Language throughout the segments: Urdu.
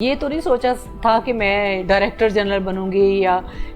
یہ تو نہیں سوچا تھا کہ میں ڈائریکٹر جنرل بنوں گی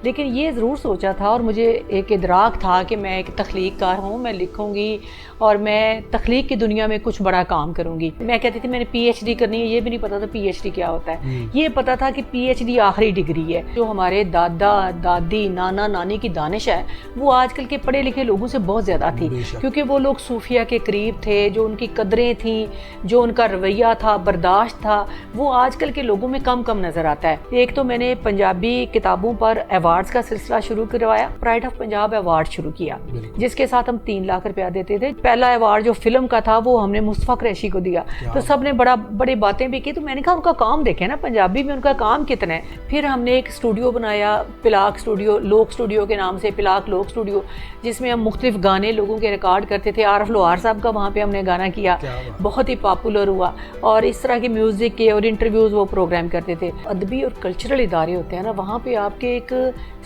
لیکن یہ ضرور سوچا تھا اور مجھے ایک ادراک تھا کہ میں ایک تخلیق کار ہوں، میں لکھوں گی اور میں تخلیق کی دنیا میں کچھ بڑا کام کروں گی۔ میں کہتی تھی میں نے پی ایچ ڈی کرنی ہے، یہ بھی نہیں پتا تھا پی ایچ ڈی کیا ہوتا ہے۔ یہ پتا تھا کہ پی ایچ ڈی آخری ڈگری ہے۔ جو ہمارے دادا دادی نانا نانی کی دانش ہے وہ آج کل کے پڑھے لکھے لوگوں سے بہت زیادہ تھی، کیونکہ وہ لوگ صوفیہ کے قریب تھے، جو ان کی قدریں تھیں، جو ان کا رویہ تھا، برداشت تھا، وہ آج کل کے لوگوں میں کم نظر آتا ہے۔ ایک تو میں نے پنجابی کتابوں پر ایوارڈز کا سلسلہ شروع کروایا، پرائڈ آف پنجاب ایوارڈ شروع کیا، جس کے ساتھ ہم 3 لاکھ روپیہ دیتے تھے۔ پہلا ایوارڈ جو فلم کا تھا وہ ہم نے مصطفیٰ قریشی کو دیا، تو سب نے بڑی باتیں بھی کی، تو میں نے کہا ان کا کام دیکھیں نا، پنجابی میں ان کا کام کتنا ہے۔ پھر ہم نے ایک اسٹوڈیو بنایا، پلاک اسٹوڈیو، لوک اسٹوڈیو کے نام سے، پلاک لوک اسٹوڈیو، جس میں ہم مختلف گانے لوگوں کے ریکارڈ کرتے تھے۔ عارف لوہار صاحب کا وہاں پہ ہم نے گانا کیا، بہت ہی پاپولر ہوا، اور اس طرح کے میوزک کے اور انٹرویوز وہ پروگرام کرتے تھے۔ ادبی اور کلچرل ادارے ہوتے ہیں نا، وہاں پہ آپ کے ایک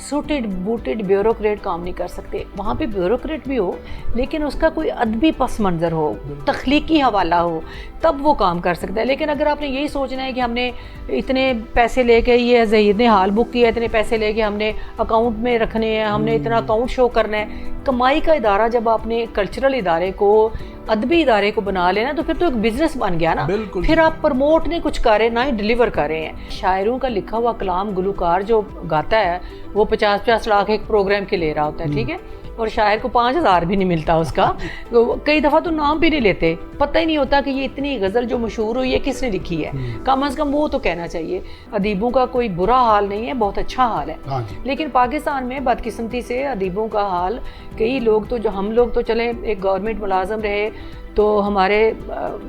سوٹڈ بوٹڈ بیوروکریٹ کام نہیں کر سکتے۔ وہاں پہ بیوروکریٹ بھی ہو لیکن اس کا کوئی ادبی پس منظر ہو، تخلیقی حوالہ ہو، تب وہ کام کر سکتا ہے۔ لیکن اگر آپ نے یہی سوچنا ہے کہ ہم نے اتنے پیسے لے کے، یہ ظہیر نے ہال بک کیا، اتنے پیسے لے کے ہم نے اکاؤنٹ میں رکھنے ہیں، ہم نے اتنا اکاؤنٹ شو کرنا ہے، کمائی کا ادارہ جب آپ نے کلچرل ادارے کو، ادبی ادارے کو بنا لینا تو پھر تو ایک بزنس بن گیا نا۔ پھر آپ پروموٹ نہیں کچھ کر رہے، نہ ہی ڈیلیور کر رہے ہیں۔ شاعروں کا لکھا ہوا کلام گلوکار جو گاتا ہے وہ 50 لاکھ ایک پروگرام کے لے رہا ہوتا ہے، ٹھیک ہے، اور شاعر کو 5,000 بھی نہیں ملتا اس کا۔ کئی دفعہ تو نام بھی نہیں لیتے، پتہ ہی نہیں ہوتا کہ یہ اتنی غزل جو مشہور ہوئی ہے کس نے لکھی ہے، کم از کم وہ تو کہنا چاہیے۔ ادیبوں کا کوئی برا حال نہیں ہے، بہت اچھا حال ہے، لیکن پاکستان میں بدقسمتی سے ادیبوں کا حال، کئی لوگ تو، جو ہم لوگ تو چلیں ایک گورنمنٹ ملازم رہے تو ہمارے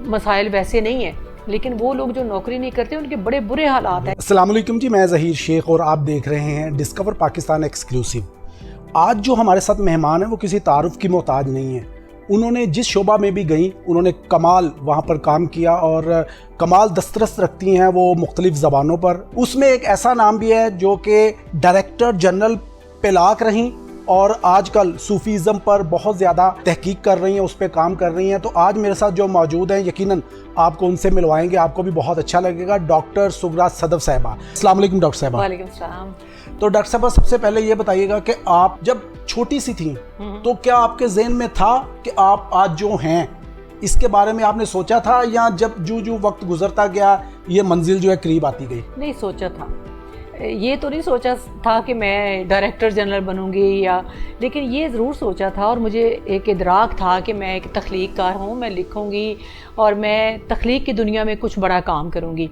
مسائل ویسے نہیں ہیں، لیکن وہ لوگ جو نوکری نہیں کرتے ان کے بڑے برے حالات ہیں۔ السلام علیکم جی، میں ظہیر شیخ اور آپ دیکھ رہے ہیں ڈسکور پاکستان ایکسکلوسیو۔ آج جو ہمارے ساتھ مہمان ہیں وہ کسی تعارف کی محتاج نہیں ہیں۔ انہوں نے جس شعبہ میں بھی گئیں انہوں نے کمال وہاں پر کام کیا، اور کمال دسترس رکھتی ہیں وہ مختلف زبانوں پر۔ اس میں ایک ایسا نام بھی ہے جو کہ ڈائریکٹر جنرل پلاک رہیں، اور آج کل صوفیزم پر بہت زیادہ تحقیق کر رہی ہیں، اس پہ کام کر رہی ہیں۔ تو آج میرے ساتھ جو موجود ہیں، یقیناً آپ کو ان سے ملوائیں گے، آپ کو بھی بہت اچھا لگے گا، ڈاکٹر سغرا صدف صاحبہ۔ السلام علیکم ڈاکٹر صاحبہ۔ وعلیکم السلام۔ تو ڈاکٹر صاحبہ، سب سے پہلے یہ بتائیے گا کہ آپ جب چھوٹی سی تھیں تو کیا آپ کے ذہن میں تھا کہ آپ آج جو ہیں اس کے بارے میں آپ نے سوچا تھا، یا جب جو وقت گزرتا گیا یہ منزل جو ہے قریب آتی گئی؟ نہیں سوچا تھا، یہ تو نہیں سوچا تھا کہ میں ڈائریکٹر جنرل بنوں گی لیکن یہ ضرور سوچا تھا اور مجھے ایک ادراک تھا کہ میں ایک تخلیق کار ہوں، میں لکھوں گی اور میں تخلیق کی دنیا میں کچھ بڑا کام کروں گی۔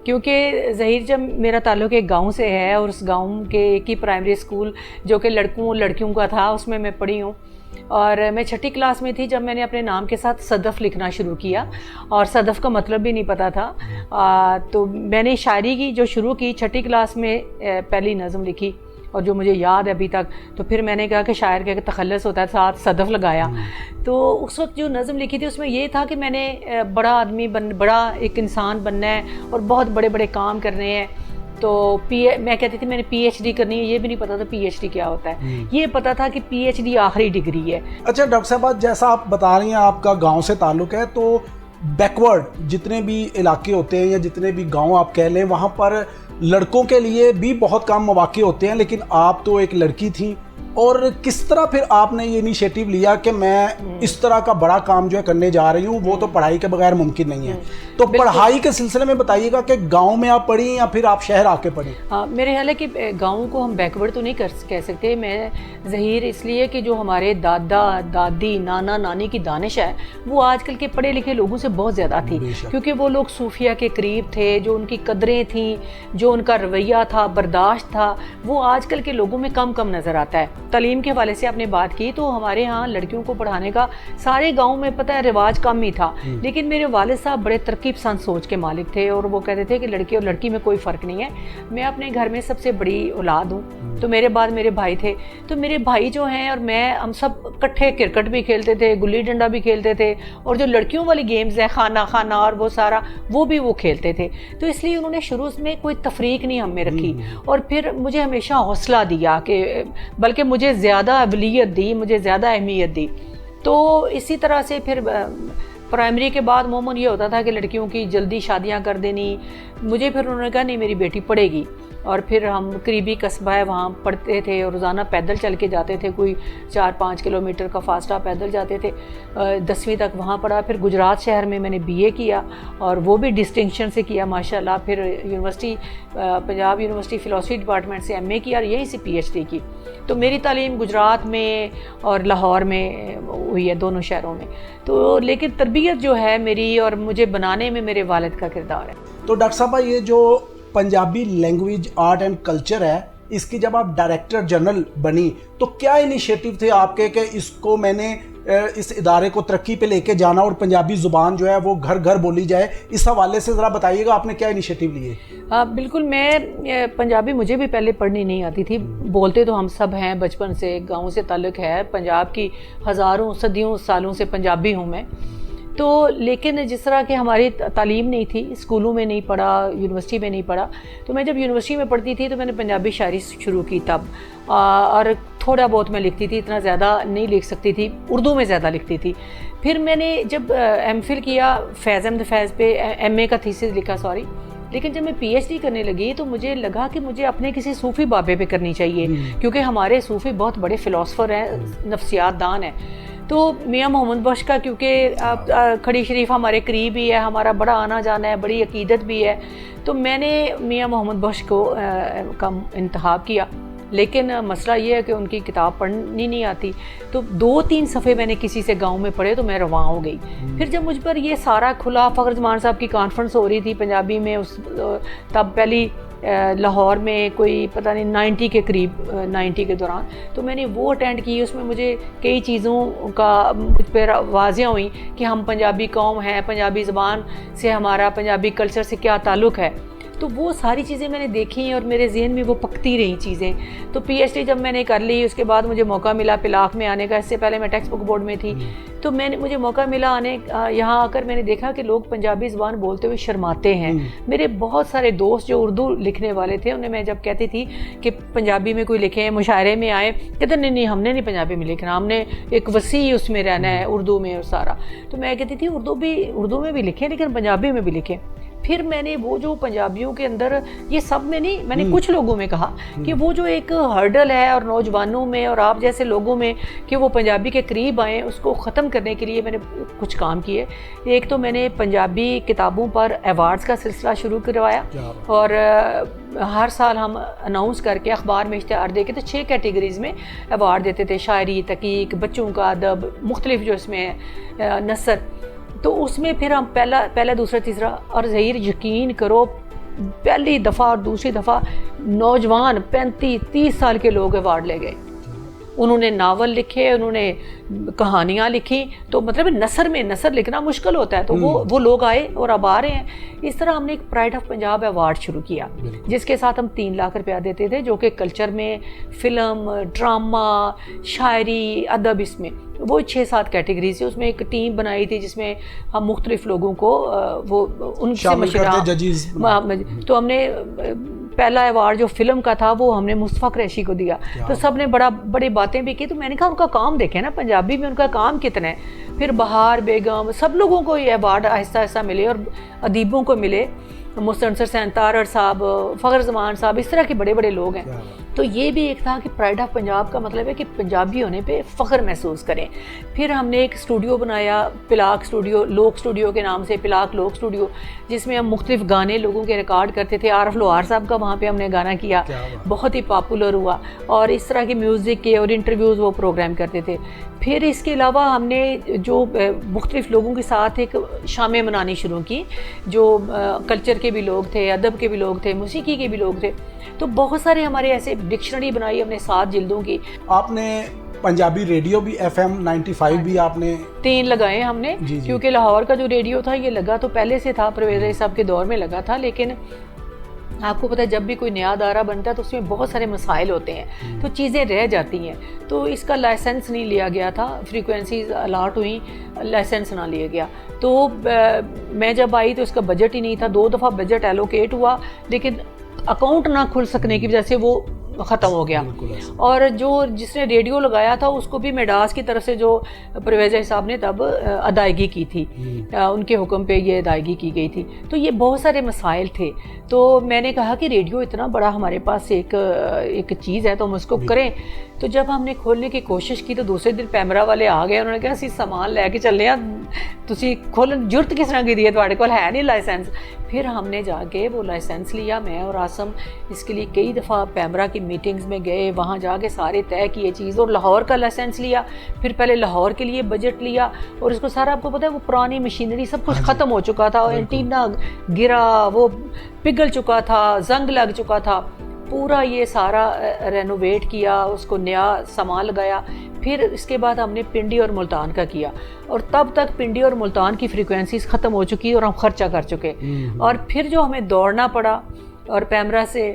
کیونکہ ظہیر، جب میرا تعلق ایک گاؤں سے ہے اور اس گاؤں کے ایک ہی پرائمری اسکول جو کہ لڑکیوں کا تھا، اس میں پڑھی ہوں، اور میں 6ٹھی کلاس میں تھی جب میں نے اپنے نام کے ساتھ صدف لکھنا شروع کیا، اور صدف کا مطلب بھی نہیں پتا تھا۔ تو میں نے شاعری کی جو شروع کی 6ٹھی کلاس میں، پہلی نظم لکھی اور جو مجھے یاد ہے ابھی تک۔ تو پھر میں نے کہا کہ شاعر کا تخلص ہوتا ہے، ساتھ صدف لگایا۔ تو اس وقت جو نظم لکھی تھی اس میں یہ تھا کہ میں نے بڑا آدمی بڑا ایک انسان بننا ہے اور بہت بڑے بڑے کام کرنے ہیں۔ تو میں کہتی تھی میں نے پی ایچ ڈی کرنی ہے، یہ بھی نہیں پتا تھا پی ایچ ڈی کیا ہوتا ہے۔ یہ پتا تھا کہ پی ایچ ڈی آخری ڈگری ہے۔ اچھا ڈاکٹر صاحبہ، جیسا آپ بتا رہی ہیں آپ کا گاؤں سے تعلق ہے، تو بیکورڈ جتنے بھی علاقے ہوتے ہیں یا جتنے بھی گاؤں آپ کہہ لیں، وہاں پر لڑکوں کے لیے بھی بہت کم مواقع ہوتے ہیں، لیکن آپ تو ایک لڑکی تھیں، اور کس طرح پھر آپ نے یہ انیشیٹو لیا کہ میں اس طرح کا بڑا کام جو ہے کرنے جا رہی ہوں؟ وہ تو پڑھائی کے بغیر ممکن نہیں ہے۔ تو پڑھائی کے سلسلے میں بتائیے گا کہ گاؤں میں آپ پڑھی یا پھر آپ شہر آ کے پڑھی؟ میرے خیال ہے کہ گاؤں کو ہم بیکورڈ تو نہیں کہہ سکتے میں ظہیر، اس لیے کہ جو ہمارے دادا دادی نانا نانی کی دانش ہے وہ آج کل کے پڑھے لکھے لوگوں سے بہت زیادہ تھی، کیونکہ وہ لوگ صوفیہ کے قریب تھے، جو ان کی قدریں تھیں، جو ان کا رویہ تھا، برداشت تھا، وہ آج کل کے لوگوں میں کم نظر آتا ہے۔ تعلیم کے حوالے سے آپ نے بات کی، تو ہمارے ہاں لڑکیوں کو پڑھانے کا سارے گاؤں میں پتہ ہے رواج کم ہی تھا، لیکن میرے والد صاحب بڑے ترقی پسند سوچ کے مالک تھے، اور وہ کہتے تھے کہ لڑکی اور لڑکی میں کوئی فرق نہیں ہے۔ میں اپنے گھر میں سب سے بڑی اولاد ہوں، تو میرے بعد میرے بھائی تھے، تو میرے بھائی جو ہیں اور میں، ہم سب اکٹھے کرکٹ بھی کھیلتے تھے، گلی ڈنڈا بھی کھیلتے تھے، اور جو لڑکیوں والی گیمز ہیں خانہ اور وہ سارا وہ بھی وہ کھیلتے تھے۔ تو اس لیے انہوں نے شروع میں کوئی تفریق نہیں ہم میں رکھی، اور پھر مجھے ہمیشہ حوصلہ دیا کہ بلکہ مجھے زیادہ اولویت دی، مجھے زیادہ اہمیت دی۔ تو اسی طرح سے پھر پرائمری کے بعد عموماً یہ ہوتا تھا کہ لڑکیوں کی جلدی شادیاں کر دینی. مجھے پھر انہوں نے کہا نہیں میری بیٹی پڑھے گی, اور پھر ہم قریبی قصبہ ہے وہاں پڑھتے تھے اور روزانہ پیدل چل کے جاتے تھے, کوئی 4-5 کلومیٹر کا فاصلہ پیدل جاتے تھے. 10ویں تک وہاں پڑھا, پھر گجرات شہر میں نے BA کیا اور وہ بھی ڈسٹنکشن سے کیا ماشاءاللہ. پھر university Punjab university philosophy department سے MA کیا اور یہیں سے PhD کی. تو میری تعلیم گجرات میں اور لاہور میں ہوئی ہے, دونوں شہروں میں. تو لیکن تربیت جو ہے میری اور مجھے بنانے میں میرے والد کا کردار ہے. تو ڈاکٹر صاحبہ یہ جو Punjabi language art and culture ہے, اس کی جب آپ ڈائریکٹر جنرل بنی تو کیا انیشیٹو تھے آپ کے کہ اس کو میں نے اس ادارے کو ترقی پہ لے کے جانا اور پنجابی زبان جو ہے وہ گھر گھر بولی جائے, اس حوالے سے ذرا بتائیے گا آپ نے کیا انیشیٹو لیے؟ بالکل, میں پنجابی مجھے بھی پہلے پڑھنی نہیں آتی تھی. بولتے تو ہم سب ہیں, بچپن سے گاؤں سے تعلق ہے, پنجاب کی ہزاروں صدیوں سالوں سے پنجابی ہوں میں. تو لیکن جس طرح کہ ہماری تعلیم نہیں تھی, اسکولوں میں نہیں پڑھا, یونیورسٹی میں نہیں پڑھا, تو میں جب یونیورسٹی میں پڑھتی تھی تو میں نے پنجابی شاعری شروع کی تب, اور تھوڑا بہت میں لکھتی تھی, اتنا زیادہ نہیں لکھ سکتی تھی, اردو میں زیادہ لکھتی تھی. پھر میں نے جب MPhil کیا فیض احمد فیض پہ, MA کا تھیسس لکھا سوری, لیکن جب میں PhD کرنے لگی تو مجھے لگا کہ مجھے اپنے کسی صوفی بابے پہ کرنی چاہیے, کیونکہ ہمارے صوفی بہت بڑے فلاسفر ہیں, نفسیات دان ہیں. تو میاں محمد بخش کا, کیونکہ کھڑی شریف ہمارے قریب ہی ہے, ہمارا بڑا آنا جانا ہے, بڑی عقیدت بھی ہے, تو میں نے میاں محمد بخش کو کا انتخاب کیا. لیکن مسئلہ یہ ہے کہ ان کی کتاب پڑھنی نہیں آتی, تو 2-3 صفحے میں نے کسی سے گاؤں میں پڑھے تو میں رواں ہو گئی. پھر جب مجھ پر یہ سارا کھلا, فخر زمان صاحب کی کانفرنس ہو رہی تھی پنجابی میں, اس تب پہلی لاہور میں کوئی پتہ نہیں 90 کے قریب, 90 کے دوران, تو میں نے وہ اٹینڈ کی. اس میں مجھے کئی چیزوں کا مجھ پہ واضح ہوئی کہ ہم پنجابی قوم ہیں, پنجابی زبان سے ہمارا پنجابی کلچر سے کیا تعلق ہے. تو وہ ساری چیزیں میں نے دیکھی اور میرے ذہن میں وہ پکتی رہی چیزیں. تو PhD جب میں نے کر لی, اس کے بعد مجھے موقع ملا پلاخ میں آنے کا. اس سے پہلے میں ٹیکسٹ بک بورڈ میں تھی, تو مجھے موقع ملا آنے, یہاں آ کر میں نے دیکھا کہ لوگ پنجابی زبان بولتے ہوئے شرماتے ہیں. میرے بہت سارے دوست جو اردو لکھنے والے تھے, انہیں میں جب کہتی تھی کہ پنجابی میں کوئی لکھیں, مشاعرے میں آئے, کہتے نہیں ہم نے نہیں پنجابی میں لکھنا, ہم نے ایک وسیع اس میں رہنا ہے, اردو میں اور سارا. تو میں کہتی تھی اردو میں بھی لکھیں لیکن پنجابی میں بھی لکھیں. پھر میں نے وہ جو پنجابیوں کے اندر, یہ سب میں نہیں, میں نے کچھ لوگوں میں کہا کہ وہ جو ایک ہرڈل ہے اور نوجوانوں میں اور آپ جیسے لوگوں میں کہ وہ پنجابی کے قریب آئیں, اس کو ختم کرنے کے لیے میں نے کچھ کام کیے. ایک تو میں نے پنجابی کتابوں پر ایوارڈز کا سلسلہ شروع کروایا, اور ہر سال ہم اناؤنس کر کے اخبار میں اشتہار دے کے تو 6 کیٹیگریز میں ایوارڈ دیتے تھے, شاعری, تحقیق, بچوں کا ادب, مختلف جو اس میں نثر. تو اس میں پھر ہم پہلا دوسرا تیسرا, اور ظہیر یقین کرو پہلی دفعہ اور دوسری دفعہ نوجوان 35-30 سال کے لوگ ایوارڈ لے گئے. انہوں نے ناول لکھے, انہوں نے کہانیاں لکھی, تو مطلب نثر لکھنا مشکل ہوتا ہے, تو وہ لوگ آئے اور اب آ رہے ہیں. اس طرح ہم نے ایک پرائڈ آف پنجاب ایوارڈ شروع کیا, جس کے ساتھ ہم 3 لاکھ روپیہ دیتے تھے, جو کہ کلچر میں فلم, ڈرامہ, شاعری, ادب, اس میں وہ 6-7 کیٹیگریز تھی. اس میں ایک ٹیم بنائی تھی جس میں ہم مختلف لوگوں کو وہ ان سے مشورہ, تو ہم نے پہلا ایوارڈ جو فلم کا تھا وہ ہم نے مصطفیٰ قریشی کو دیا. تو سب نے بڑی باتیں بھی کی, تو میں نے کہا ان کا کام دیکھیں نا, پنجابی میں ان کا کام کتنا ہے. پھر بہار بیگم, سب لوگوں کو یہ ایوارڈ آہستہ آہستہ ملے, اور ادیبوں کو ملے, مستنصر حسین تارڑ صاحب, فخر زمان صاحب, اس طرح کے بڑے بڑے لوگ ہیں. تو یہ بھی ایک تھا کہ پرائڈ آف پنجاب کا مطلب ہے کہ پنجابی ہونے پہ فخر محسوس کریں. پھر ہم نے ایک اسٹوڈیو بنایا, پلاک اسٹوڈیو, لوک اسٹوڈیو کے نام سے, پلاک لوک اسٹوڈیو, جس میں ہم مختلف گانے لوگوں کے ریکارڈ کرتے تھے. عارف لوہار صاحب کا وہاں پہ ہم نے گانا کیا, بہت ہی پاپولر ہوا, اور اس طرح کے میوزک کے اور انٹرویوز وہ پروگرام کرتے تھے. پھر اس کے علاوہ ہم نے جو مختلف لوگوں کے ساتھ ایک شامیں منانی شروع کی, جو کلچر کے بھی لوگ تھے, ادب کے بھی لوگ تھے, موسیقی کے بھی لوگ تھے. تو بہت سارے ہمارے ایسے ڈکشنری بنائی ہم نے 7 جلدوں کی. آپ نے پنجابی ریڈیو بھی FM 95 بھی آپ نے 3 لگائے ہم نے, کیونکہ لاہور کا جو ریڈیو تھا یہ لگا تو پہلے سے تھا, پرویز صاحب کے دور میں لگا تھا, لیکن آپ کو پتہ ہے جب بھی کوئی نیا ادارہ بنتا ہے تو اس میں بہت سارے مسائل ہوتے ہیں, تو چیزیں رہ جاتی ہیں. تو اس کا لائسنس نہیں لیا گیا تھا, فریکوینسیز الاٹ ہوئیں, لائسنس نہ لیا گیا. تو میں جب آئی تو اس کا بجٹ ہی نہیں تھا, 2 دفعہ بجٹ ایلوکیٹ ہوا, لیکن اکاؤنٹ نہ کھل سکنے کی وجہ سے وہ ختم ہو گیا. اور جس نے ریڈیو لگایا تھا اس کو بھی میڈاس کی طرف سے جو پرویزر صاحب نے تب ادائیگی کی تھی, ان کے حکم پہ یہ ادائیگی کی گئی تھی. تو یہ بہت سارے مسائل تھے. تو میں نے کہا کہ ریڈیو اتنا بڑا ہمارے پاس ایک چیز ہے تو ہم اس کو کریں. تو جب ہم نے کھولنے کی کوشش کی تو دوسرے دن پیمرا والے آ گئے, انہوں نے کہا اسی سامان لے کے چلے ہیں, تسی کھولن جرت کس طرح کی دی ہے, تواڈے کول ہے نہیں لائسنس. پھر ہم نے جا کے وہ لائسنس لیا, میں اور آسم اس کے لیے کئی دفعہ پیمرا کی میٹنگز میں گئے, وہاں جا کے سارے طے کیے چیز, اور لاہور کا لائسنس لیا. پھر پہلے لاہور کے لیے بجٹ لیا, اور اس کو سارا آپ کو پتہ ہے وہ پرانی مشینری سب کچھ ختم ہو چکا تھا, اینٹینا گرا, وہ پگھل چکا تھا, زنگ لگ چکا تھا. پورا یہ سارا رینوویٹ کیا, اس کو نیا سامان لگایا. پھر اس کے بعد ہم نے پنڈی اور ملتان کا کیا, اور تب تک پنڈی اور ملتان کی فریکوینسیز ختم ہو چکی اور ہم خرچہ کر چکے. اور پھر جو ہمیں دوڑنا پڑا اور پیمرا سے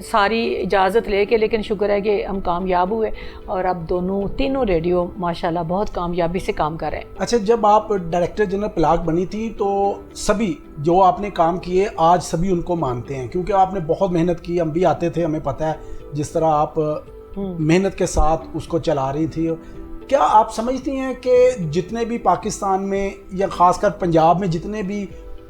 ساری اجازت لے کے, لیکن شکر ہے کہ ہم کامیاب ہوئے, اور اب تینوں ریڈیو ماشاءاللہ بہت کامیابی سے کام کر رہے ہیں. اچھا, جب آپ ڈائریکٹر جنرل پلاک بنی تھی تو سبھی جو آپ نے کام کیے آج سبھی ان کو مانتے ہیں, کیونکہ آپ نے بہت محنت کی, ہم بھی آتے تھے, ہمیں پتہ ہے جس طرح آپ محنت کے ساتھ اس کو چلا رہی تھی. کیا آپ سمجھتی ہیں کہ جتنے بھی پاکستان میں یا خاص کر پنجاب میں جتنے بھی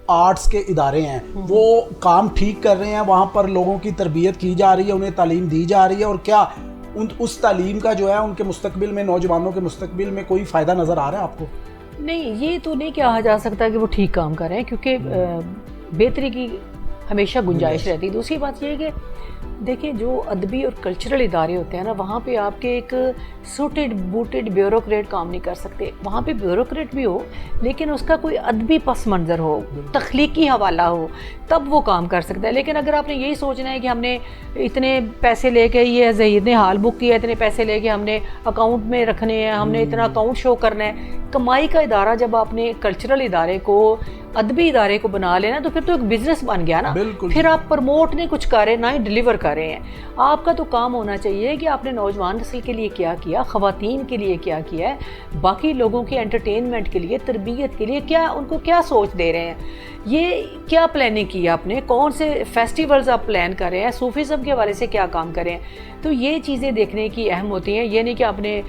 آرٹس کے ادارے ہیں وہ کام ٹھیک کر رہے ہیں, وہاں پر لوگوں کی تربیت کی جا رہی ہے, انہیں تعلیم دی جا رہی ہے, اور کیا اس تعلیم کا جو ہے ان کے مستقبل میں, نوجوانوں کے مستقبل میں کوئی فائدہ نظر آ رہا ہے آپ کو؟ نہیں, یہ تو نہیں کہا جا سکتا کہ وہ ٹھیک کام کر رہے ہیں, کیونکہ بہتری کی ہمیشہ گنجائش رہتی ہے. دوسری بات یہ ہے کہ دیکھیں جو ادبی اور کلچرل ادارے ہوتے ہیں نا, وہاں پہ آپ کے ایک سوٹڈ بوٹڈ بیوروکریٹ کام نہیں کر سکتے. وہاں پہ بیوروکریٹ بھی ہو لیکن اس کا کوئی ادبی پس منظر ہو, تخلیقی حوالہ ہو, تب وہ کام کر سکتا ہے. لیکن اگر آپ نے یہی سوچنا ہے کہ ہم نے اتنے پیسے لے کے, یہ ظہیر نے حال بک کیا, اتنے پیسے لے کے ہم نے اکاؤنٹ میں رکھنے ہیں, ہم نے اتنا اکاؤنٹ شو کرنا ہے, کمائی کا ادارہ جب آپ نے کلچرل ادارے کو, ادبی ادارے کو بنا لینا تو پھر تو ایک بزنس بن گیا نا. پھر آپ پروموٹ نہیں کچھ کر رہے, نہ ہی ڈیلیور کر رہے ہیں. آپ کا تو کام ہونا چاہیے کہ آپ نے نوجوان نسل کے لیے کیا کیا, خواتین کے لیے کیا کیا ہے, باقی لوگوں کے انٹرٹینمنٹ کے لیے, تربیت کے لیے کیا, ان کو کیا سوچ دے رہے ہیں, یہ کیا پلاننگ کی آپ نے, کون سے فیسٹیولز آپ پلان کر رہے ہیں, صوفیزم کے حوالے سے کیا کام کر رہے ہیں. تو یہ چیزیں دیکھنے کی اہم ہوتی ہیں. یہ نہیں کہ آپ نے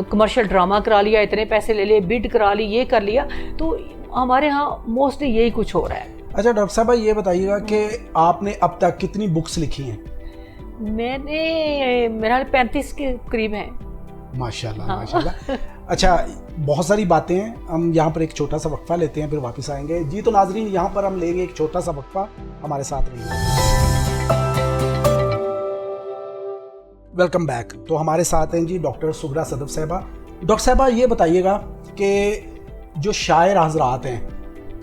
کمرشل ڈرامہ کرا لیا, اتنے پیسے لے لیے, بڈ کرا لی, یہ کر لیا. تو ہمارے ہاں موسٹلی یہی کچھ ہو رہا ہے. اچھا ڈاکٹر صاحبہ, یہ بتائیے گا کہ آپ نے اب تک کتنی بکس لکھی ہیں؟ میں نے میرا 35 کے قریب ہیں. ماشاءاللہ ماشاءاللہ. اچھا, بہت ساری باتیں ہیں, ہم یہاں پر ایک چھوٹا سا وقفہ لیتے ہیں, پھر واپس آئیں گے. جی تو ناظرین, یہاں پر ہم لیں گے ایک چھوٹا سا وقفہ, ہمارے ساتھ رہیے. Welcome back. تو ہمارے ساتھ ہیں جی ڈاکٹر سغرا صدف صاحبہ. ڈاکٹر صاحبہ یہ بتائیے گا کہ جو شاعر حضرات ہیں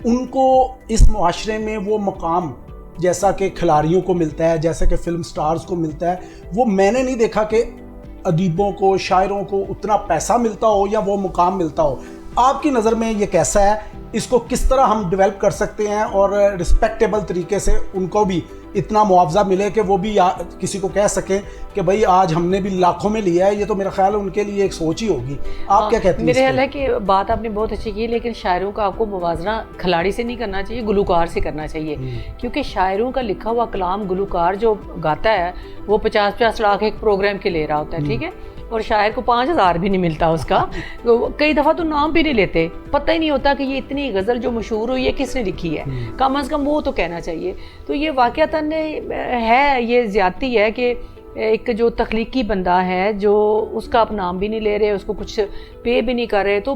ان کو اس معاشرے میں وہ مقام جیسا کہ کھلاڑیوں کو ملتا ہے, جیسا کہ فلم سٹارز کو ملتا ہے, وہ میں نے نہیں دیکھا کہ ادیبوں کو, شاعروں کو اتنا پیسہ ملتا ہو یا وہ مقام ملتا ہو. آپ کی نظر میں یہ کیسا ہے, اس کو کس طرح ہم ڈیولپ کر سکتے ہیں اور رسپیکٹیبل طریقے سے ان کو بھی اتنا معاوضہ ملے کہ وہ بھی کسی کو کہہ سکیں کہ بھئی آج ہم نے بھی لاکھوں میں لیا ہے. یہ تو میرا خیال ہے ان کے لیے ایک سوچ ہی ہوگی. آپ کیا کہتی ہیں؟ میرے خیال ہے کہ بات آپ نے بہت اچھی کی, لیکن شاعروں کا آپ کو موازنہ کھلاڑی سے نہیں کرنا چاہیے, گلوکار سے کرنا چاہیے. کیونکہ شاعروں کا لکھا ہوا کلام گلوکار جو گاتا ہے وہ 50-50 لاکھ ایک پروگرام کے لے رہا ہوتا ہے, ٹھیک ہے, اور شاعر کو 5,000 بھی نہیں ملتا اس کا. کئی دفعہ تو نام بھی نہیں لیتے, پتہ ہی نہیں ہوتا کہ یہ اتنی غزل جو مشہور ہوئی ہے کس نے لکھی ہے, کم از کم وہ تو کہنا چاہیے. تو یہ واقعتاً ہے, یہ زیادتی ہے کہ ایک جو تخلیقی بندہ ہے جو اس کا آپ نام بھی نہیں لے رہے, اس کو کچھ پے بھی نہیں کر رہے, تو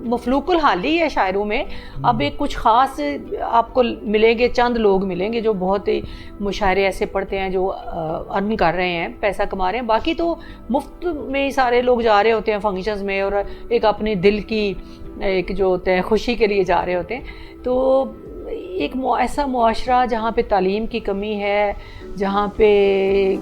مفلوق الحال ہی ہے شاعروں میں. اب ایک کچھ خاص آپ کو ملیں گے, چند لوگ ملیں گے جو بہت ہی مشاعرے ایسے پڑھتے ہیں جو ارن کر رہے ہیں, پیسہ کما رہے ہیں. باقی تو مفت میں ہی سارے لوگ جا رہے ہوتے ہیں فنکشنز میں, اور ایک اپنے دل کی ایک جو ہوتے ہیں خوشی کے لیے جا رہے ہوتے ہیں. تو ایک ایسا معاشرہ جہاں پہ تعلیم کی کمی ہے, جہاں پہ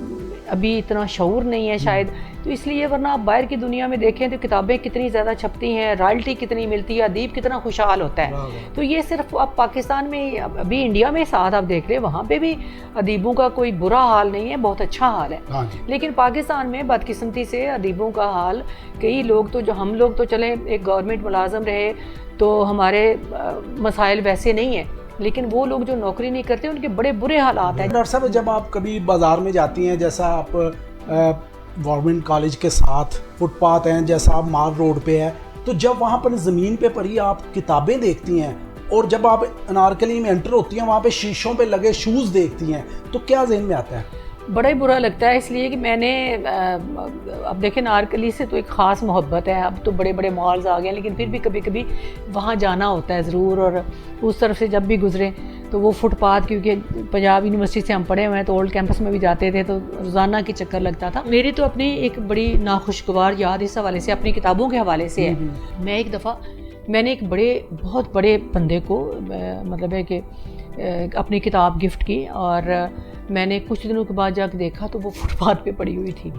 ابھی اتنا شعور نہیں ہے شاید, تو اس لیے, ورنہ آپ باہر کی دنیا میں دیکھیں تو کتابیں کتنی زیادہ چھپتی ہیں, رائلٹی کتنی ملتی ہے, ادیب کتنا خوشحال ہوتا ہے. تو یہ صرف اب پاکستان میں, ابھی انڈیا میں ساتھ آپ دیکھ رہے ہیں, وہاں پہ بھی ادیبوں کا کوئی برا حال نہیں ہے, بہت اچھا حال ہے. لیکن پاکستان میں بدقسمتی سے ادیبوں کا حال, کئی لوگ تو, جو ہم لوگ تو چلیں ایک گورنمنٹ ملازم رہے تو ہمارے مسائل ویسے نہیں ہیں, لیکن وہ لوگ جو نوکری نہیں کرتے ان کے بڑے برے حالات ہیں. ڈاکٹر صاحب, جب آپ کبھی بازار میں جاتی ہیں, جیسا آپ گورنمنٹ کالج کے ساتھ فٹ پاتھ ہیں, جیسا آپ مار روڈ پہ ہے, تو جب وہاں پر زمین پہ پڑی آپ کتابیں دیکھتی ہیں اور جب آپ انارکلی میں انٹر ہوتی ہیں وہاں پہ شیشوں پہ لگے شوز دیکھتی ہیں, تو کیا ذہن میں آتا ہے؟ بڑا ہی برا لگتا ہے, اس لیے کہ میں نے اب دیکھیں نارکلی سے تو ایک خاص محبت ہے, اب تو بڑے بڑے مالز آ گئے ہیں, لیکن پھر بھی کبھی کبھی وہاں جانا ہوتا ہے ضرور, اور اس طرف سے جب بھی گزرے تو وہ فٹ پاتھ, کیونکہ پنجاب یونیورسٹی سے ہم پڑھے ہوئے ہیں تو اولڈ کیمپس میں بھی جاتے تھے تو روزانہ کی چکر لگتا تھا. میری تو اپنی ایک بڑی ناخوشگوار یاد اس حوالے سے اپنی کتابوں کے حوالے سے ہے. میں ایک دفعہ میں نے ایک بہت بڑے بندے کو مطلب ہے کہ اپنی کتاب گفٹ کی, اور میں نے کچھ دنوں کے بعد جا کے دیکھا تو وہ فٹ پاتھ پہ پڑی ہوئی تھی,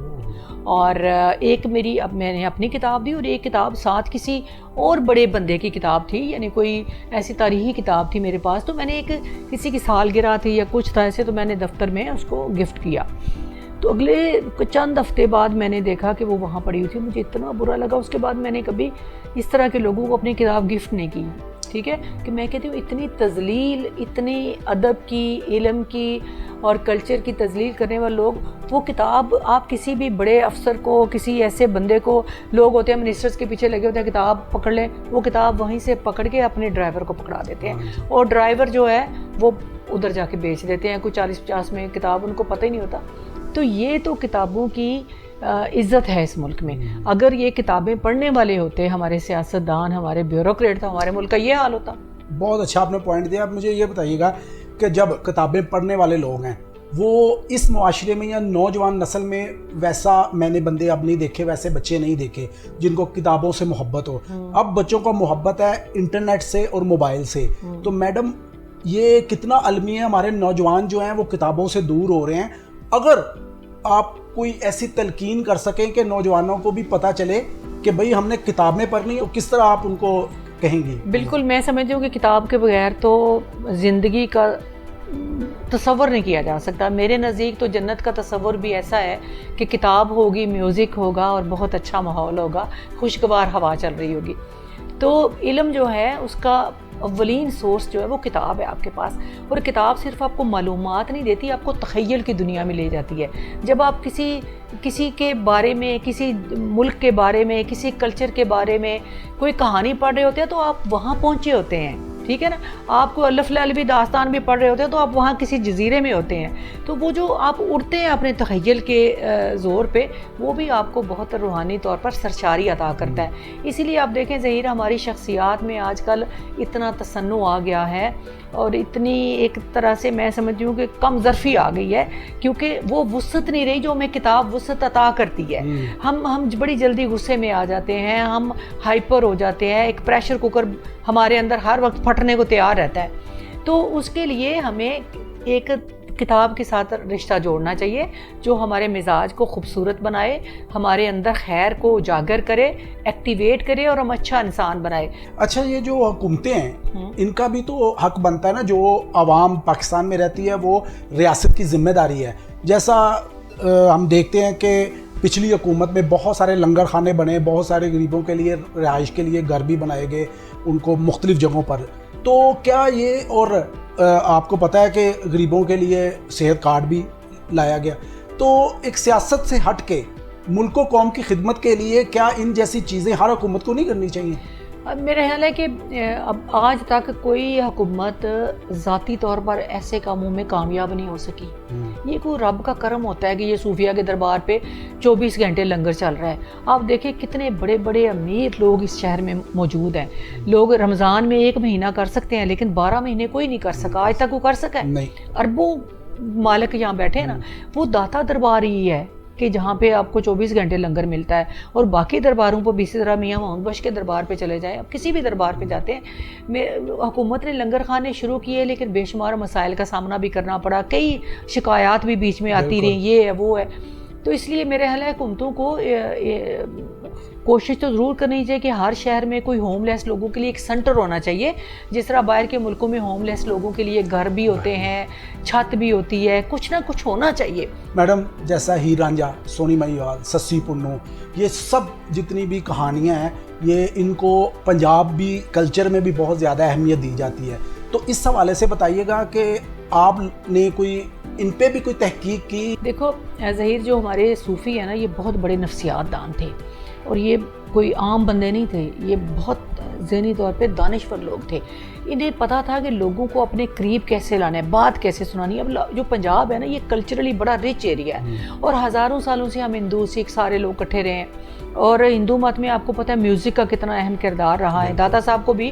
اور ایک میں نے اپنی کتاب دی اور ایک کتاب ساتھ کسی اور بڑے بندے کی کتاب تھی, یعنی کوئی ایسی تاریخی کتاب تھی میرے پاس, تو میں نے ایک کسی کی سالگرہ تھی یا کچھ تھا ایسے, تو میں نے دفتر میں اس کو گفٹ کیا. تو اگلے چند ہفتے بعد میں نے دیکھا کہ وہ وہاں پڑی ہوئی تھی, مجھے اتنا برا لگا. اس کے بعد میں نے کبھی اس طرح کے لوگوں کو اپنی کتاب گفٹ نہیں کی, ٹھیک ہے, کہ میں کہتی ہوں اتنی تذلیل, اتنی ادب کی, علم کی اور کلچر کی تذلیل کرنے والے لوگ, وہ کتاب آپ کسی بھی بڑے افسر کو, کسی ایسے بندے کو, لوگ ہوتے ہیں منسٹرز کے پیچھے لگے ہوتے ہیں کتاب پکڑ لیں, وہ کتاب وہیں سے پکڑ کے اپنے ڈرائیور کو پکڑا دیتے ہیں, اور ڈرائیور جو ہے وہ ادھر جا کے بیچ دیتے ہیں, کوئی 40-50 میں کتاب, ان کو پتہ ہی نہیں ہوتا. تو یہ تو کتابوں کی عزت ہے اس ملک میں. اگر یہ کتابیں پڑھنے والے ہوتے ہمارے سیاستدان, ہمارے بیوروکریٹ, تو ہمارے ملک کا یہ حال ہوتا. بہت اچھا آپ نے پوائنٹ دیا. اب مجھے یہ بتائیے گا کہ جب کتابیں پڑھنے والے لوگ ہیں وہ اس معاشرے میں یا نوجوان نسل میں, ویسا میں نے بندے اب نہیں دیکھے, ویسے بچے نہیں دیکھے جن کو کتابوں سے محبت ہو. اب بچوں کو محبت ہے انٹرنیٹ سے اور موبائل سے. تو میڈم یہ کتنا المی ہے, ہمارے نوجوان جو ہیں وہ کتابوں سے دور ہو رہے ہیں. اگر آپ کوئی ایسی تلقین کر سکیں کہ نوجوانوں کو بھی پتہ چلے کہ بھئی ہم نے کتابیں پڑھنی, تو کس طرح آپ ان کو کہیں گی؟ بالکل, میں سمجھتی ہوں کہ کتاب کے بغیر تو زندگی کا تصور نہیں کیا جا سکتا. میرے نزدیک تو جنت کا تصور بھی ایسا ہے کہ کتاب ہوگی, میوزک ہوگا اور بہت اچھا ماحول ہوگا, خوشگوار ہوا چل رہی ہوگی. تو علم جو ہے اس کا اولین سورس جو ہے وہ کتاب ہے آپ کے پاس, اور کتاب صرف آپ کو معلومات نہیں دیتی, آپ کو تخیل کی دنیا میں لے جاتی ہے. جب آپ کسی کے بارے میں, کسی ملک کے بارے میں, کسی کلچر کے بارے میں کوئی کہانی پڑھ رہے ہوتے ہیں تو آپ وہاں پہنچے ہوتے ہیں, ٹھیک ہے نا. آپ کو الف لالبی داستان بھی پڑھ رہے ہوتے ہیں تو آپ وہاں کسی جزیرے میں ہوتے ہیں. تو وہ جو آپ اڑتے ہیں اپنے تخیل کے زور پہ, وہ بھی آپ کو بہت روحانی طور پر سرشاری عطا کرتا ہے. اسی لیے آپ دیکھیں ظہیر, ہماری شخصیات میں آج کل اتنا تصنع آ گیا ہے, اور اتنی ایک طرح سے میں سمجھتی ہوں کہ کم ظرفی آ گئی ہے, کیونکہ وہ وسعت نہیں رہی جو ہمیں کتاب وسعت عطا کرتی ہے. ہم بڑی جلدی غصے میں آ جاتے ہیں, ہم ہائپر ہو جاتے ہیں, ایک پریشر کوکر ہمارے اندر ہر وقت پھٹنے کو تیار رہتا ہے. تو اس کے لیے ہمیں ایک کتاب کے ساتھ رشتہ جوڑنا چاہیے جو ہمارے مزاج کو خوبصورت بنائے, ہمارے اندر خیر کو اجاگر کرے, ایکٹیویٹ کرے اور ہم اچھا انسان بنائے. اچھا, یہ جو حکومتیں ہیں ان کا بھی تو حق بنتا ہے نا, جو عوام پاکستان میں رہتی ہے وہ ریاست کی ذمہ داری ہے. جیسا ہم دیکھتے ہیں کہ پچھلی حکومت میں بہت سارے لنگر خانے بنے, بہت سارے غریبوں کے لیے رہائش کے لیے گھر بھی بنائے گئے ان کو مختلف جگہوں پر. تو کیا یہ, اور آپ کو پتہ ہے کہ غریبوں کے لیے صحت کارڈ بھی لایا گیا, تو ایک سیاست سے ہٹ کے ملک و قوم کی خدمت کے لیے کیا ان جیسی چیزیں ہر حکومت کو نہیں کرنی چاہیے؟ میرا خیال ہے کہ اب آج تک کوئی حکومت ذاتی طور پر ایسے کاموں میں کامیاب نہیں ہو سکی. یہ کوئی رب کا کرم ہوتا ہے کہ یہ صوفیہ کے دربار پہ 24 گھنٹے لنگر چل رہا ہے. آپ دیکھیں کتنے بڑے بڑے امیر لوگ اس شہر میں موجود ہیں. لوگ رمضان میں 1 مہینہ کر سکتے ہیں لیکن 12 مہینے کوئی نہیں کر سکا, آج تک وہ کر سکا ہے. اربوں مالک یہاں بیٹھے ہیں نا, وہ داتا دربار ہی ہے کہ جہاں پہ آپ کو 24 گھنٹے لنگر ملتا ہے, اور باقی درباروں پہ بھی اسی طرح میاں محمد بخش کے دربار پہ چلے جائیں, آپ کسی بھی دربار پہ جاتے ہیں. حکومت نے لنگر خانے شروع کیے لیکن بے شمار مسائل کا سامنا بھی کرنا پڑا, کئی شکایات بھی بیچ میں آتی رہیں, یہ ہے وہ ہے. تو اس لیے میرے خیال ہے حکومتوں کو کوشش تو ضرور کرنی چاہیے کہ ہر شہر میں کوئی ہوم لیس لوگوں کے لیے ایک سینٹر ہونا چاہیے, جس طرح باہر کے ملکوں میں ہوم لیس لوگوں کے لیے گھر بھی ہوتے ہیں, چھت بھی ہوتی ہے, کچھ نہ کچھ ہونا چاہیے. میڈم, جیسا ہیر رانجھا, سونی مہیوال, سسی پنو, یہ سب جتنی بھی کہانیاں ہیں یہ ان کو پنجاب بھی کلچر میں بھی بہت زیادہ اہمیت دی جاتی ہے. تو اس حوالے سے بتائیے گا کہ آپ نے کوئی ان پہ بھی کوئی تحقیق کی؟ دیکھو ظہیر، جو ہمارے صوفی ہیں نا، یہ بہت بڑے نفسیات دان تھے، اور یہ کوئی عام بندے نہیں تھے، یہ بہت ذہنی طور پہ دانشور لوگ تھے. انہیں پتہ تھا کہ لوگوں کو اپنے قریب کیسے لانا ہے، بات کیسے سنانی ہے. اب جو پنجاب ہے نا، یہ کلچرلی بڑا رچ ایریا ہے، اور ہزاروں سالوں سے ہم ہندو سکھ سارے لوگ اکٹھے رہے ہیں. اور ہندو مت میں آپ کو پتہ ہے میوزک کا کتنا اہم کردار رہا ہے. داتا صاحب کو بھی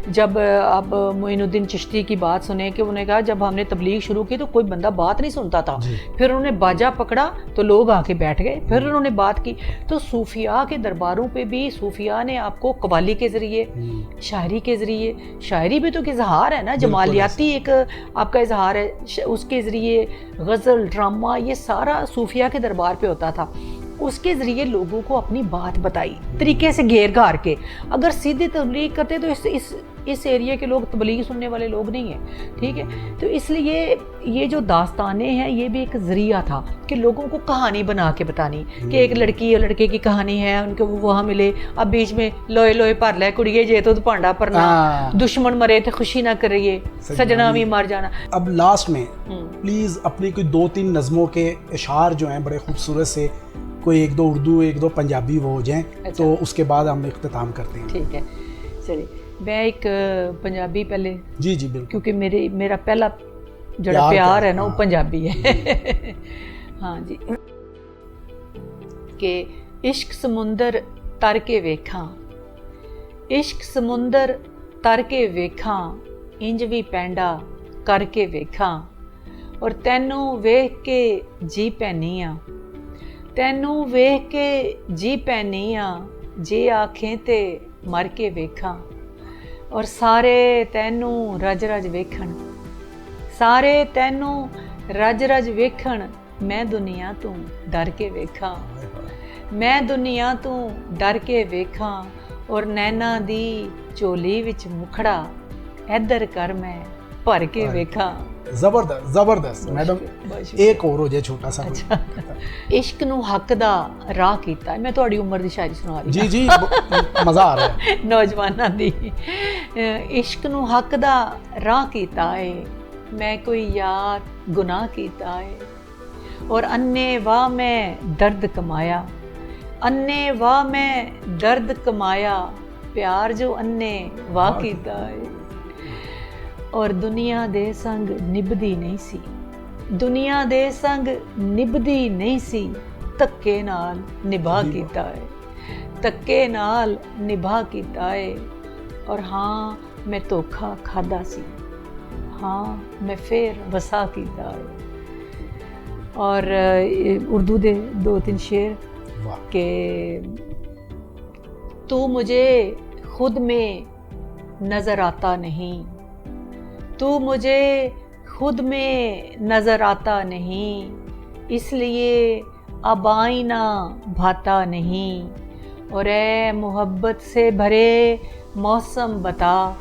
جب آپ معین الدین چشتی کی بات سنیں کہ انہوں نے کہا جب ہم نے تبلیغ شروع کی تو کوئی بندہ بات نہیں سنتا تھا، پھر انہوں نے باجا پکڑا تو لوگ آ کے بیٹھ گئے، پھر انہوں نے بات کی. تو صوفیاء کے درباروں پہ بھی صوفیاء نے آپ کو قوالی کے ذریعے، شاعری کے ذریعے، شاعری بھی تو ایک اظہار ہے نا، جمالیاتی ایک آپ کا اظہار ہے، اس کے ذریعے غزل، ڈرامہ، یہ سارا صوفیاء کے دربار پہ ہوتا تھا. اس کے ذریعے لوگوں کو اپنی بات بتائی طریقے سے گھیر گھار کے. اگر سیدھی تبلیغ کرتے تو اس ایریا کے لوگ تبلیغ سننے والے لوگ نہیں ہیں، ٹھیک ہے. تو اس لیے یہ جو داستانیں ہیں یہ بھی ایک ذریعہ تھا کہ لوگوں کو کہانی بنا کے بتانی کہ ایک لڑکی اور لڑکے کی کہانی ہے، ان کو وہاں ملے، اب بیچ میں لوئے لوئے پر لے کڑیے جے تو پانڈا پرنا، دشمن مرے تھے خوشی نہ کریے، سجنا بھی مر جانا. اب لاسٹ میں پلیز اپنی کوئی 2-3 نظموں کے اشعار جو ہیں بڑے خوبصورت سے، کوئی 1-2 اردو 1-2 پنجابی وہ ہو جائیں. تو اس کے بعد ہم اختتام کرتے ہیں. ٹھیک ہے، چلیے میں ایک پنجابی پہلے، جی بالکل، کیونکہ میرا پہلا جڑا پیار ہے نا وہ پنجابی ہے. ہاں جی. کہ عشق سمندر تر کے ویکھاں، عشق سمندر تر کے ویکھاں، انج بھی پینڈا کر کے ویکھاں، اور تینوں ویکھ کے جی پینی آں، تینوں ویکھ کے جی پینی آں، جے آکھیں تے مر کے ویکھاں، اور سارے تینوں رج رج ویکھن، سارے تینوں رج رج ویکھن، میں دنیا تو ڈر کے ویکھاں، میں دنیا تو ڈر کے ویکھاں، اور نینا دی چولی وچ مکھڑا ادھر کر میں بھر کے ویکھاں. زبردست زبردست میڈم. ایک اور ہو جائے چھوٹا سا. عشق نو حق دا راہ کیتا ہے. میں تہاڈی عمر دی شاعری سنا رہی. جی مزہ آ رہا ہے. نوجواناں دی. عشق نو حق دا راہ کیتا ہے، میں کوئی یار گناہ کیتا ہے، اور انے واہ میں درد کمایا، انے واہ میں درد کمایا، پیار جو انے واہ کیتا ہے، اور دنیا دے سنگ نبھدی نہیں سی، دنیا دے سنگ نبھدی نہیں سی، تکے نال نبھا کیتا ہے، تکے نال نبھا کیتا ہے، اور ہاں میں دھوکھا کھادا سی، ہاں میں پھر وسا کیتا ہے. اور اردو دے 2-3 شعر کہ تو مجھے خود میں نظر آتا نہیں، تو مجھے خود میں نظر آتا نہیں، اس لیے اب آئینہ بھاتا نہیں، اور اے محبت سے بھرے موسم بتا،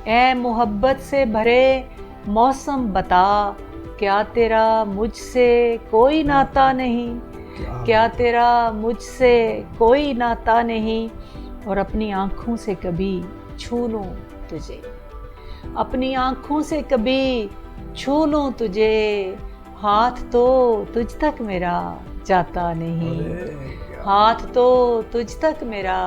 اے محبت سے بھرے موسم بتا، کیا تیرا مجھ سے کوئی ناتا نہیں، کیا تیرا مجھ سے کوئی ناتا نہیں، اور اپنی آنکھوں سے کبھی چھو لوں تجھے، اپنی آنکھوں سے کبھی چھو لوں تجھے، ہاتھ تو تجھ تک میرا جاتا نہیں، ہاتھ تو تجھ تک میرا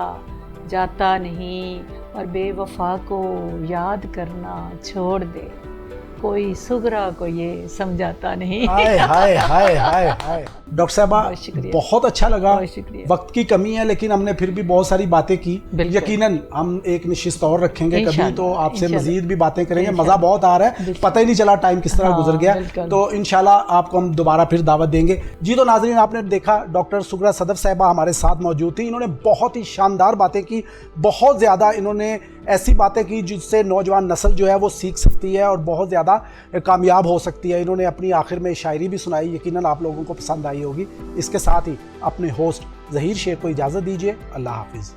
جاتا نہیں، اور بے وفا کو یاد کرنا چھوڑ دے، کوئی سغرا کو یہ سمجھاتا نہیں. ہائے ہائے ہائے ہائے ہائے. ڈاکٹر صاحبہ بہت اچھا لگا. وقت کی کمی ہے لیکن ہم نے پھر بھی بہت ساری باتیں کی. یقیناً ہم ایک نشست اور رکھیں گے کبھی تو آپ سے مزید بھی باتیں کریں گے. مزہ بہت آ رہا ہے, پتہ ہی نہیں چلا ٹائم کس طرح گزر گیا. تو انشاءاللہ آپ کو ہم دوبارہ پھر دعوت دیں گے. جی تو ناظرین, آپ نے دیکھا ڈاکٹر سغرا صدف صاحبہ ہمارے ساتھ موجود تھی. انہوں نے بہت ہی شاندار باتیں کی, بہت زیادہ انہوں نے ایسی باتیں کی جس سے نوجوان نسل جو ہے وہ سیکھ سکتی ہے اور بہت زیادہ کامیاب ہو سکتی ہے. انہوں نے اپنی آخر میں شاعری بھی سنائی, یقیناً آپ لوگوں کو پسند آئی ہوگی. اس کے ساتھ ہی اپنے ہوسٹ ظہیر شیخ کو اجازت دیجیے. اللہ حافظ.